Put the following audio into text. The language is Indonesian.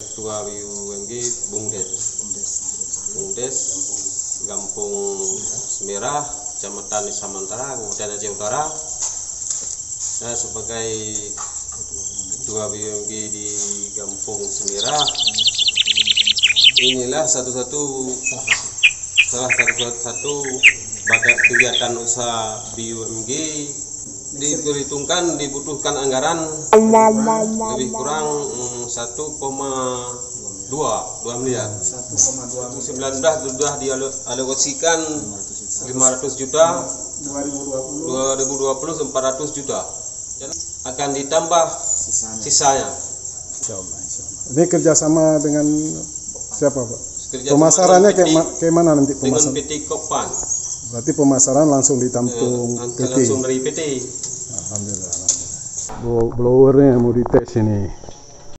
Ketua BUMG Bumdes, Kampung Semirah, Kecamatan Samantara, Kabupaten Aceh Utara. Saya sebagai Ketua BUMG di Kampung Semirah, inilah salah satu bagian kegiatan usaha BUMG. Diperhitungkan dibutuhkan anggaran lebih kurang 1,2 miliar. 19 sudah dialokasikan 500 juta, 2020 400 juta. Akan ditambah sisanya. Ini kerjasama dengan siapa, Pak? Pemasarannya kayak mana nanti pemasaran? Dengan PT Kopan. Berarti pemasaran langsung ditampung PT. Langsung dari PT. Alhamdulillah. Blowernya mau dites ini.